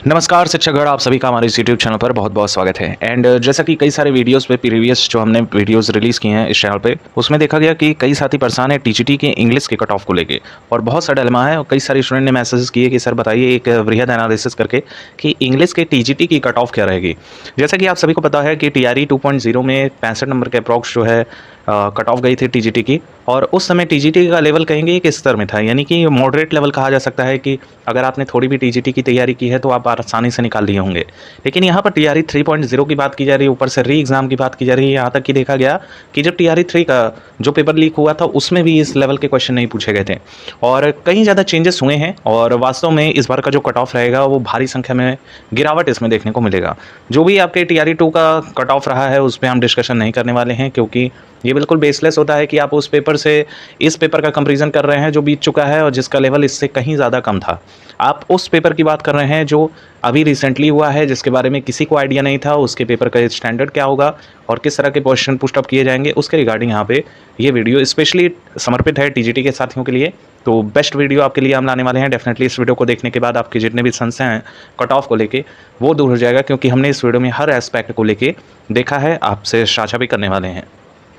नमस्कार शिक्षकगण, आप सभी का हमारे इस यूट्यूब चैनल पर बहुत बहुत स्वागत है। एंड जैसा कि कई सारे वीडियोस पे प्रीवियस जो हमने वीडियोस रिलीज़ किए हैं इस चैनल पे, उसमें देखा गया कि कई साथी परेशान है टीजीटी के इंग्लिश के कट ऑफ को लेके और बहुत सा डिलेमा है। और कई सारे स्टूडेंट ने मैसेजेस किए कि सर बताइए एक वृहद एनालिसिस करके कि इंग्लिश के टीजीटी की कट ऑफ क्या रहेगी। जैसा कि आप सभी को पता है कि टीआरई 2.0 में 65 नंबर के अप्रॉक्स जो है कट ऑफ गई थी टीजीटी की। और उस समय टीजीटी का लेवल कहेंगे एक स्तर में था, यानी कि मॉडरेट लेवल कहा जा सकता है कि अगर आपने थोड़ी भी टीजीटी की तैयारी की है तो आप आसानी से निकाल लिए होंगे। लेकिन यहाँ पर टीआरई 3.0 की बात की जा रही है, ऊपर से री एग्जाम की बात की जा रही है। यहाँ तक कि देखा गया कि जब टीआरई 3 का जो पेपर लीक हुआ था उसमें भी इस लेवल के क्वेश्चन नहीं पूछे गए थे और कहीं ज़्यादा चेंजेस हुए हैं। और वास्तव में इस बार का जो कट ऑफ रहेगा वो भारी संख्या में गिरावट इसमें देखने को मिलेगा। जो भी आपके टीआरई 2 का कट ऑफ रहा है उस पर हम डिस्कशन नहीं करने वाले हैं, क्योंकि ये बिल्कुल बेसलेस होता है कि आप उस पेपर से इस पेपर का कंपैरिजन कर रहे हैं जो बीत चुका है और जिसका लेवल इससे कहीं ज़्यादा कम था। आप उस पेपर की बात कर रहे हैं जो अभी रिसेंटली हुआ है, जिसके बारे में किसी को आइडिया नहीं था उसके पेपर का स्टैंडर्ड क्या होगा और किस तरह के क्वेश्चन पुशअप किए जाएंगे, उसके रिगार्डिंग यहाँ पे ये वीडियो स्पेशली समर्पित है टीजीटी के साथियों के लिए। तो बेस्ट वीडियो आपके लिए हम लाने वाले हैं। डेफिनेटली इस वीडियो को देखने के बाद आपके जितने भी संशय हैं कट ऑफ को लेके वो दूर हो जाएगा, क्योंकि हमने इस वीडियो में हर एस्पेक्ट को लेके देखा है, आपसे साझा भी करने वाले हैं।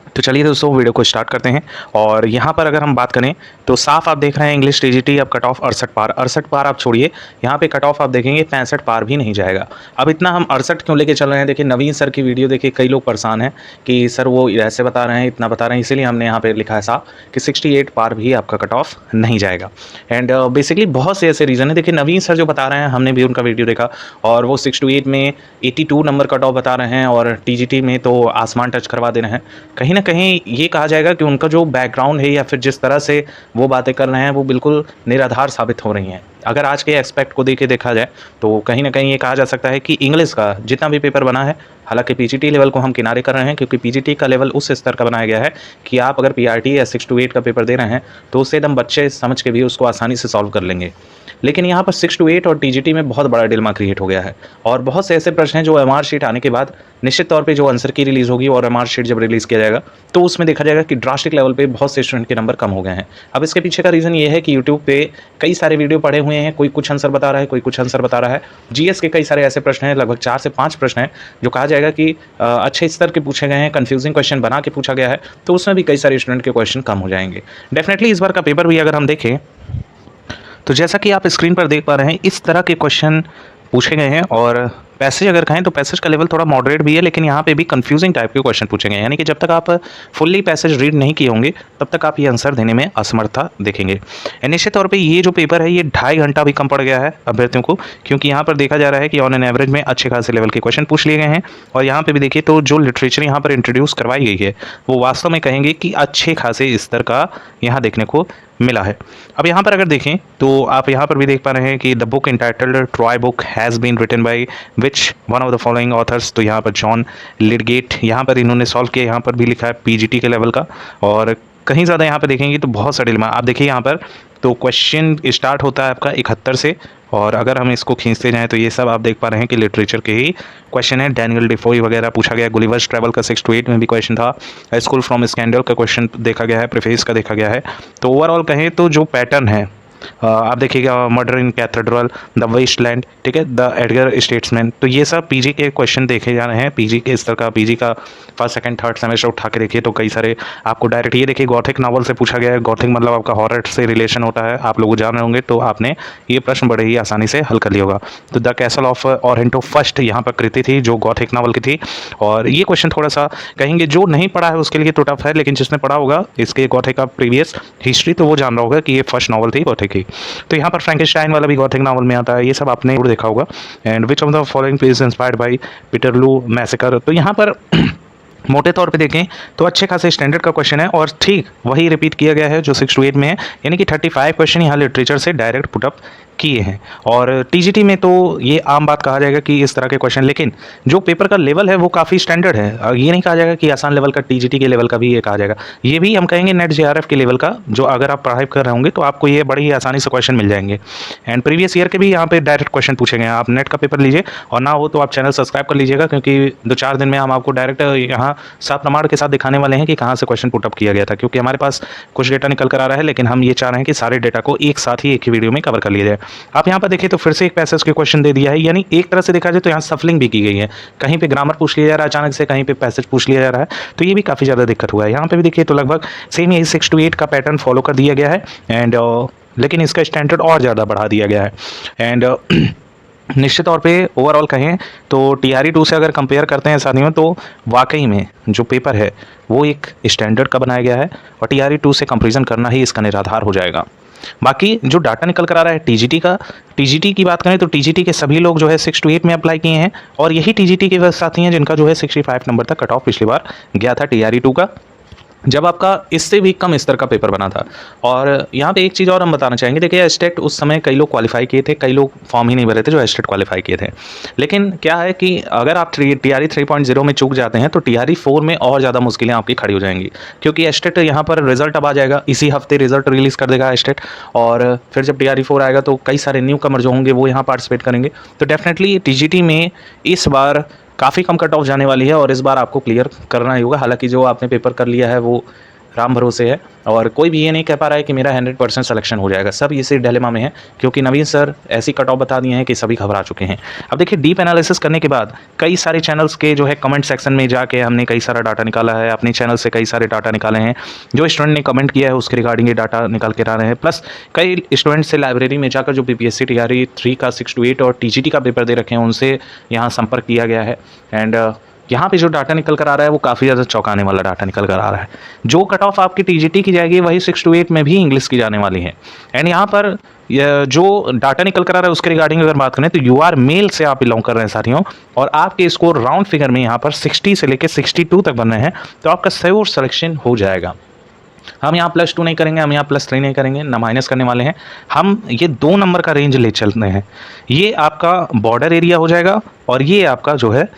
तो चलिए दोस्तों वीडियो को स्टार्ट करते हैं। और यहाँ पर अगर हम बात करें तो साफ आप देख रहे हैं इंग्लिश टीजीटी अब कट ऑफ 68 पार आप छोड़िए, यहाँ पे कट ऑफ आप देखेंगे 65 पार भी नहीं जाएगा। अब इतना हम 68 क्यों लेके चल रहे हैं? देखिए नवीन सर की वीडियो देखिए, कई लोग परेशान हैं कि सर वो ऐसे बता रहे हैं इतना बता रहे हैं, इसीलिए हमने यहाँ पे लिखा है साफ कि 68 पार भी आपका कट ऑफ नहीं जाएगा। एंड बेसिकली बहुत से ऐसे रीज़न है। देखिए नवीन सर जो बता रहे हैं हमने भी उनका वीडियो देखा और वो 6 to 8 में 82 नंबर कट ऑफ बता रहे हैं और टीजीटी में तो आसमान टच करवा दे रहे हैं। कहीं ना कहीं ये कहा जाएगा कि उनका जो बैकग्राउंड है या फिर जिस तरह से वो बातें कर रहे हैं वो बिल्कुल निराधार साबित हो रही हैं। अगर आज के एक्सपेक्ट को देखा जाए तो कहीं ना कहीं ये कहा जा सकता है कि इंग्लिश का जितना भी पेपर बना है, हालांकि पीजीटी लेवल को हम किनारे कर रहे हैं क्योंकि पीजीटी का लेवल उस स्तर का बनाया गया है कि आप अगर पीआरटी या 6 to 8 का पेपर दे रहे हैं तो उससे एकदम बच्चे समझ के भी उसको आसानी से सॉल्व कर लेंगे। लेकिन यहाँ पर 6 to 8 और टीजीटी में बहुत बड़ा डिलेमा क्रिएट हो गया है और बहुत से ऐसे प्रश्न हैं जो एमआर शीट आने के बाद निश्चित तौर पे जो आंसर की रिलीज़ होगी और एमआर शीट जब रिलीज़ किया जाएगा तो उसमें देखा जाएगा कि ड्रास्टिक लेवल पे बहुत से स्टूडेंट के नंबर कम हो गए हैं। अब इसके पीछे का रीज़न ये है कि यूट्यूब पे कई सारे वीडियो पड़े हुए हैं, कोई कुछ आंसर बता रहा है, कोई कुछ आंसर बता रहा है। जीएस के कई सारे ऐसे प्रश्न हैं, लगभग 4 से 5 प्रश्न हैं जो कहा जाएगा कि अच्छे स्तर के पूछे गए हैं, कन्फ्यूजिंग क्वेश्चन बना के पूछा गया है, तो उसमें भी कई सारे स्टूडेंट के क्वेश्चन कम हो जाएंगे। डेफिनेटली इस बार का पेपर भी अगर हम देखें तो जैसा कि आप स्क्रीन पर देख पा रहे हैं इस तरह के क्वेश्चन पूछे गए हैं। और पैसेज अगर कहें तो पैसेज का लेवल थोड़ा मॉडरेट भी है, लेकिन यहाँ पे भी कंफ्यूजिंग टाइप के क्वेश्चन पूछे गए हैं, यानी कि जब तक आप फुल्ली पैसेज रीड नहीं किए होंगे तब तक आप ये आंसर देने में असमर्थता देखेंगे। निश्चित तौर पे ये जो पेपर है ये 2.5 घंटा भी कम पड़ गया है अभ्यर्थियों को, क्योंकि यहाँ पर देखा जा रहा है कि ऑन एन एवरेज में अच्छे खासे लेवल के क्वेश्चन पूछ लिए गए हैं। और यहाँ पर भी देखिए तो जो लिटरेचर यहाँ पर इंट्रोड्यूस करवाई गई है वो वास्तव में कहेंगे कि अच्छे खासे स्तर का यहाँ देखने को मिला है। अब यहाँ पर अगर देखें तो आप यहाँ पर भी देख पा रहे हैं कि the book entitled Troy book has been written by which one of the following authors. तो यहाँ पर जॉन लिडगेट यहाँ पर इन्होंने सॉल्व किया, यहाँ पर भी लिखा है पीजीटी के लेवल का। और कहीं ज़्यादा यहाँ पे देखेंगे तो बहुत सा डिलेमा आप देखिए यहाँ पर। तो क्वेश्चन स्टार्ट होता है आपका 71 से और अगर हम इसको खींचते जाएं तो ये सब आप देख पा रहे हैं कि लिटरेचर के ही क्वेश्चन है। डैनियल डिफोई वगैरह पूछा गया, गुलिवर्स ट्रैवल का 6 to 8 में भी क्वेश्चन था, स्कूल फ्रॉम स्कैंडल का क्वेश्चन देखा गया है, प्रेफेस का देखा गया है। तो ओवरऑल कहें तो जो पैटर्न है आप देखिएगा, murder in cathedral, the wasteland, ठीक है, द एडगर स्टेट्समैन, तो ये सब पीजी के क्वेश्चन देखे जा रहे हैं। पीजी के स्तर का, पीजी का फर्स्ट सेकंड थर्ड सेमेस्टर उठा के देखिए तो कई सारे आपको डायरेक्ट ये देखिए गॉथिक नॉवल से पूछा गया है। गॉथिक मतलब आपका हॉरर से रिलेशन होता है, आप लोग जान रहे होंगे, तो आपने ये प्रश्न बड़े ही आसानी से हल कर लिया होगा। तो द कैसल ऑफ ओरेंटो फर्स्ट यहाँ पर कृति थी जो गॉथिक नॉवल की थी। और ये क्वेश्चन थोड़ा सा कहेंगे जो नहीं पढ़ा है उसके लिए तो टफ है, लेकिन जिसने पढ़ा होगा इसके गॉथिक का प्रीवियस हिस्ट्री तो वो जान रहा होगा कि ये फर्स्ट नॉवल थी गॉथिक की। तो यहाँ पर फ्रैंकेनस्टाइन वाला भी गॉथिक नॉवल में आता है, ये सब आपने जरूर देखा होगा। And which of the following is inspired by Peterloo massacre. तो यहाँ पर मोटे तौर पे देखें तो अच्छे खासे स्टैंडर्ड का क्वेश्चन है और ठीक वही रिपीट किया गया है जो 6 to 8 में है, यानी कि 35 क्वेश्चन यहाँ लिटरेचर से डायरेक्ट पुटअप किए हैं। और टीजीटी में तो ये आम बात कहा जाएगा कि इस तरह के क्वेश्चन, लेकिन जो पेपर का लेवल है वो काफ़ी स्टैंडर्ड है। ये नहीं कहा जाएगा कि आसान लेवल का टीजीटी के लेवल का भी ये कहा जाएगा, ये भी हम कहेंगे नेट जेआरएफ के लेवल का, जो अगर आप पढ़ाई कर रहे होंगे तो आपको ये बड़ी ही आसानी से क्वेश्चन मिल जाएंगे। एंड प्रीवियस ईयर के भी यहाँ पे डायरेक्ट क्वेश्चन पूछे गए हैं। आप नेट का पेपर लीजिए और ना हो तो आप चैनल सब्सक्राइब कर लीजिएगा, क्योंकि 2-4 दिन में हम आपको डायरेक्ट यहाँ साफ प्रमाण के साथ दिखाने वाले हैं कि कहाँ से क्वेश्चन पुटअप किया गया था, क्योंकि हमारे पास कुछ डेटा निकल कर आ रहा है, लेकिन हम ये चाह रहे हैं कि सारे डेटा को एक साथ ही एक ही वीडियो में कवर कर लिया जाए। आप यहाँ पर देखिए तो फिर से एक पैसेज के क्वेश्चन दे दिया है, यानी एक तरह से देखा जाए तो यहाँ सफलिंग भी की गई है। कहीं पे ग्रामर पूछ लिया जा रहा है अचानक से, कहीं पे पैसेज पूछ लिया जा रहा है, तो ये भी काफ़ी ज़्यादा दिक्कत हुआ है। यहाँ पे भी देखिए तो लगभग सेम यही 6 to 8 का पैटर्न फॉलो कर दिया गया है एंड लेकिन इसका स्टैंडर्ड और ज़्यादा बढ़ा दिया गया है। एंड निश्चित तौर पे ओवरऑल कहें तो TRE 2 से अगर कंपेयर करते हैं साथियों, तो वाकई में जो पेपर है वो एक स्टैंडर्ड का बनाया गया है और TRE 2 से कंपैरिजन करना ही इसका निराधार हो जाएगा। बाकी जो डाटा निकल कर आ रहा है TGT का, TGT की बात करें तो TGT के सभी लोग जो है 6 to 8 में अप्लाई किए हैं और यही TGT के वह साथी हैं जिनका जो है 65 नंबर तक कट ऑफ पिछली बार गया था TRE 2 का, जब आपका इससे भी कम स्तर का पेपर बना था। और यहाँ पे एक चीज़ और हम बताना चाहेंगे, देखिए एस्टेट उस समय कई लोग क्वालिफाई किए थे, कई लोग फॉर्म ही नहीं भरे थे जो एस्टेट क्वालिफाई किए थे। लेकिन क्या है कि अगर आप TRE 3.0 में चूक जाते हैं तो TRE 4 में और ज़्यादा मुश्किलें आपकी खड़ी हो जाएंगी, क्योंकि एस्टेट यहाँ पर रिजल्ट अब आ जाएगा, इसी हफ्ते रिजल्ट रिलीज़ कर देगा एस्टेट, और फिर जब TRE 4 आएगा तो कई सारे न्यू कमर जो होंगे वो यहाँ पार्टिसिपेट करेंगे। तो डेफिनेटली TGT में इस बार काफ़ी कम कट ऑफ जाने वाली है और इस बार आपको क्लियर करना ही होगा। हालांकि जो आपने पेपर कर लिया है वो राम भरोसे है और कोई भी ये नहीं कह पा रहा है कि मेरा 100% सिलेक्शन हो जाएगा। सब इसी डिलेमा में है क्योंकि नवीन सर ऐसी कट ऑफ बता दिए हैं कि सभी घबरा चुके हैं। अब देखिए डीप एनालिसिस करने के बाद कई सारे चैनल्स के जो है कमेंट सेक्शन में जाके हमने कई सारा डाटा निकाला है, अपने चैनल से कई सारे डाटा निकाले हैं, जो स्टूडेंट ने कमेंट किया है उसके रिगार्डिंग ये डाटा निकाल के ला रहे हैं। प्लस कई स्टूडेंट से लाइब्रेरी में जाकर जो BPSC TRE 3 का 6 to 8 और TGT का पेपर दे रखे हैं उनसे यहाँ संपर्क किया गया है एंड यहाँ पे जो डाटा निकल कर आ रहा है वो काफ़ी ज़्यादा चौंकाने वाला डाटा निकल कर आ रहा है। जो कट ऑफ आपकी TGT की जाएगी वही 6 to 8 में भी इंग्लिश की जाने वाली है। एंड यहाँ पर जो डाटा निकल कर आ रहा है उसके रिगार्डिंग अगर बात करें तो UR मेल से आप बिलोंग कर रहे हैं साथियों और आपके स्कोर राउंड फिगर में यहाँ पर 60 से लेकर 62 तक बन रहे हैं, तो आपका श्योर सिलेक्शन हो जाएगा। हम यहाँ +2 नहीं करेंगे, हम यहाँ +3 नहीं करेंगे, ना माइनस करने वाले हैं, हम ये 2 नंबर का रेंज ले चलते हैं। ये आपका बॉर्डर एरिया हो जाएगा और ये आपका जो है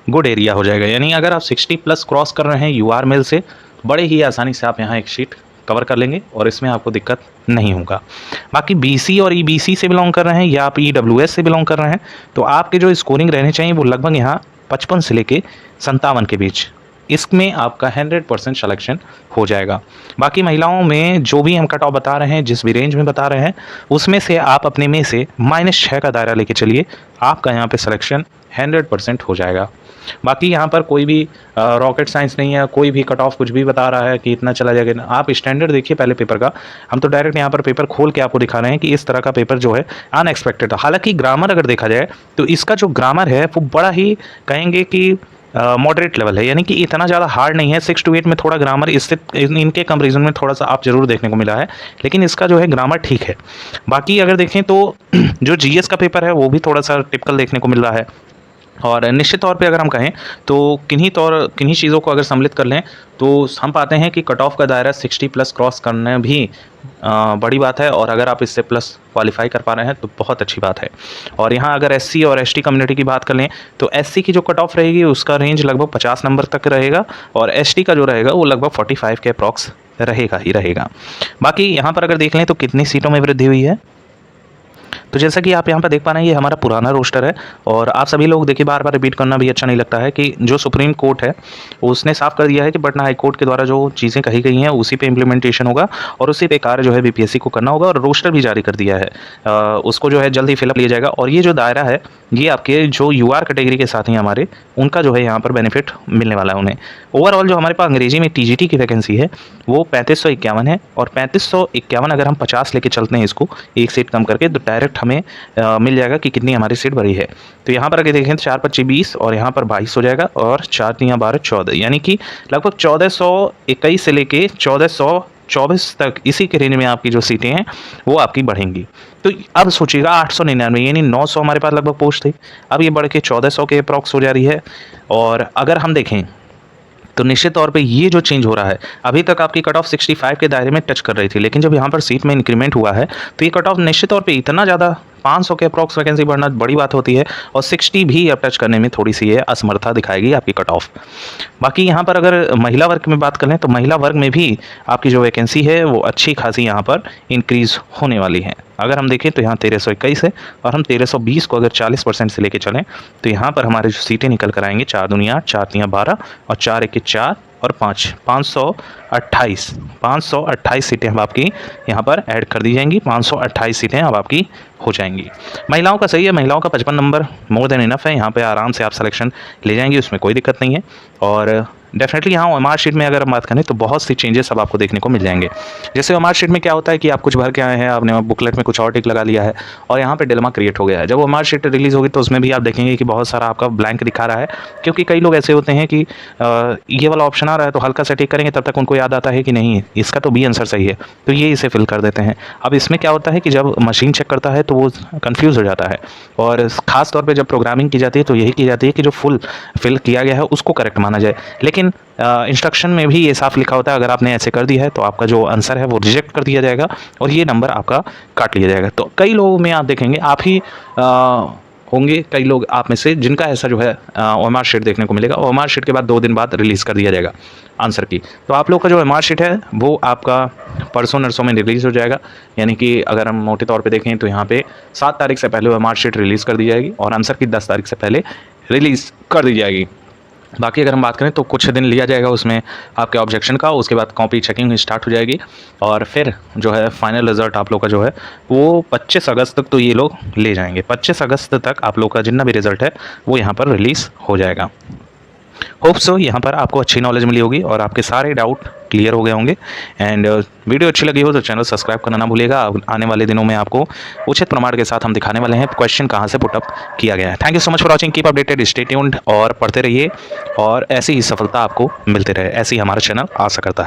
गुड एरिया हो जाएगा। यानी अगर आप 60+ क्रॉस कर रहे हैं UR मेल से, बड़े ही आसानी से आप यहाँ एक शीट कवर कर लेंगे और इसमें आपको दिक्कत नहीं होगा। बाकी BC और EBC से बिलोंग कर रहे हैं या आप EWS से बिलोंग कर रहे हैं तो आपके जो स्कोरिंग रहने चाहिए वो लगभग यहाँ 55 से लेके 57 के बीच, इसमें आपका 100% सिलेक्शन हो जाएगा। बाकी महिलाओं में जो भी हम कट ऑफ बता रहे हैं, जिस भी रेंज में बता रहे हैं, उसमें से आप अपने में से -6 का दायरा लेके चलिए, आपका यहाँ पे सिलेक्शन 100% हो जाएगा। बाकी यहाँ पर कोई भी रॉकेट साइंस नहीं है, कोई भी कट ऑफ कुछ भी बता रहा है कि इतना चला जाएगा। आप स्टैंडर्ड देखिए पहले पेपर का, हम तो डायरेक्ट यहाँ पर पेपर खोल के आपको दिखा रहे हैं कि इस तरह का पेपर जो है अनएक्सपेक्टेड। हालांकि ग्रामर अगर देखा जाए तो इसका जो ग्रामर है वो बड़ा ही कहेंगे कि मॉडरेट लेवल है, यानी कि इतना ज़्यादा हार्ड नहीं है। 6 to 8 में थोड़ा ग्रामर इससे इनके कंपैरिजन में थोड़ा सा आप जरूर देखने को मिला है, लेकिन इसका जो है ग्रामर ठीक है। बाकी अगर देखें तो जो GS का पेपर है वो भी थोड़ा सा टिपिकल देखने को मिल रहा है। और निश्चित तौर पे अगर हम कहें तो किन्हीं चीज़ों को अगर सम्मिलित कर लें तो हम पाते हैं कि कट ऑफ का दायरा 60+ क्रॉस करना भी बड़ी बात है, और अगर आप इससे प्लस क्वालिफाई कर पा रहे हैं तो बहुत अच्छी बात है। और यहाँ अगर SC और ST कम्युनिटी की बात कर लें तो SC की जो कट ऑफ रहेगी उसका रेंज लगभग 50 नंबर तक रहेगा और ST का जो रहेगा वो लगभग 45 के अप्रॉक्स रहेगा ही रहेगा। बाकी यहाँ पर अगर देख लें तो कितनी सीटों में वृद्धि हुई है, तो जैसा कि आप यहाँ पर देख पा रहे हैं ये हमारा पुराना रोस्टर है और आप सभी लोग देखिए बार बार रिपीट करना भी अच्छा नहीं लगता है कि जो सुप्रीम कोर्ट है उसने साफ कर दिया है कि पटना हाई कोर्ट के द्वारा जो चीज़ें कही गई हैं उसी पे इम्प्लीमेंटेशन होगा और उसी पे कार्य जो है BPSC को करना होगा, और रोस्टर भी जारी कर दिया है, उसको जो है जल्द ही फिलअप लिया जाएगा। और ये जो दायरा है ये आपके जो UR कैटेगरी के साथ ही हमारे उनका जो है यहाँ पर बेनिफिट मिलने वाला है उन्हें। ओवरऑल जो हमारे पास अंग्रेजी में TGT की वैकेंसी है वो 3551 है और 3551 अगर हम 50 लेके चलते हैं इसको एक सीट कम करके तो डायरेक्ट हमें मिल जाएगा कि कितनी हमारी सीट भरी है। तो यहाँ पर अगर देखें तो 4 25 20 और यहाँ पर 22 हो जाएगा और 4 3 12 14, यानी कि लगभग 1421 से लेके 1424 तक इसी के रेंज में आपकी जो सीटें हैं वो आपकी बढ़ेंगी। तो अब सोचिएगा 899 यानी 900 हमारे पास लगभग पोस्ट थी, अब ये बढ़ के 1400 के अप्रॉक्स हो जा रही है। और अगर हम देखें तो निश्चित तौर पे ये जो चेंज हो रहा है, अभी तक आपकी कट ऑफ 65 के दायरे में टच कर रही थी, लेकिन जब यहाँ पर सीट में इंक्रीमेंट हुआ है तो ये कट ऑफ निश्चित तौर पे इतना ज़्यादा 500 के अप्रॉक्स वैकेंसी बढ़ना बड़ी बात होती है और 60 भी अब टच करने में थोड़ी सी ये असमर्था दिखाएगी आपकी कट ऑफ। बाकी यहाँ पर अगर महिला वर्ग में बात करें तो महिला वर्ग में भी आपकी जो वैकेंसी है वो अच्छी खासी यहाँ पर इंक्रीज़ होने वाली है। अगर हम देखें तो यहाँ 1321 है और हम 1320 को अगर 40% से लेके चलें तो यहाँ पर हमारे जो सीटें निकल कर आएंगे 4 दूनी 8, 4 3 12 और 4 1 4 और 5, 528 सीटें अब आपकी यहाँ पर ऐड कर दी जाएंगी। 528 सीटें अब आपकी हो जाएंगी। महिलाओं का सही है, महिलाओं का 55 नंबर मोर देन इनफ है, यहाँ पे आराम से आप सिलेक्शन ले जाएंगी, उसमें कोई दिक्कत नहीं है। और डेफिनेटली यहाँ ओएमआर शीट में अगर हम बात करें तो बहुत सी चेंजेस अब आपको देखने को मिल जाएंगे। जैसे ओएमआर शीट में क्या होता है कि आप कुछ भर के आए हैं, आपने बुकलेट में कुछ और टिक लगा लिया है और यहाँ पे डिलेमा क्रिएट हो गया है। जब ओएमआर शीट रिलीज होगी तो उसमें भी आप देखेंगे कि बहुत सारा आपका ब्लैंक दिखा रहा है, क्योंकि कई लोग ऐसे होते हैं कि ये वाला ऑप्शन आ रहा है तो हल्का सा टिक करेंगे, तब तक उनको याद आता है कि नहीं इसका तो बी आंसर सही है, तो ये इसे फिल कर देते हैं। अब इसमें क्या होता है कि जब मशीन चेक करता है तो वो कन्फ्यूज़ हो जाता है, और ख़ास तौर पे जब प्रोग्रामिंग की जाती है तो यही की जाती है कि जो फुल फिल किया गया है उसको करेक्ट माना जाए। लेकिन इंस्ट्रक्शन में भी ये साफ लिखा होता है, अगर आपने ऐसे कर दिया है तो आपका जो आंसर है वो रिजेक्ट कर दिया जाएगा और ये नंबर आपका काट लिया जाएगा। तो कई लोगों में आप देखेंगे, आप ही होंगे कई लोग आप में से जिनका ऐसा जो है ओएमआर शीट देखने को मिलेगा। ओएमआर शीट के बाद 2 दिन बाद रिलीज़ कर दिया जाएगा आंसर की। तो आप लोग का जो ओएमआर शीट है वो आपका परसों नरसों में रिलीज़ हो जाएगा। यानी कि अगर हम मोटे तौर पे देखें तो यहाँ पे 7 तारीख से पहले ओएमआर शीट रिलीज़ कर दी जाएगी और आंसर की 10 तारीख से पहले रिलीज़ कर दी जाएगी। बाकी अगर हम बात करें तो कुछ दिन लिया जाएगा उसमें आपके ऑब्जेक्शन का, उसके बाद कॉपी चेकिंग स्टार्ट हो जाएगी और फिर जो है फाइनल रिज़ल्ट आप लोग का जो है वो 25 अगस्त तक तो ये लोग ले जाएंगे। 25 अगस्त तक आप लोग का जितना भी रिज़ल्ट है वो यहाँ पर रिलीज़ हो जाएगा। होप सो यहाँ पर आपको अच्छी नॉलेज मिली होगी और आपके सारे डाउट क्लियर हो गए होंगे। एंड वीडियो अच्छी लगी हो तो चैनल सब्सक्राइब करना ना भूलिएगा। आने वाले दिनों में आपको उचित प्रमाण के साथ हम दिखाने वाले हैं क्वेश्चन कहाँ से पुटअप किया गया है। Thank you so much for watching, keep updated, stay tuned और पढ़ते रहिए और ऐसी ही सफलता आपको मिलते रहे, ऐसी ही हमारा चैनल आशा करता है।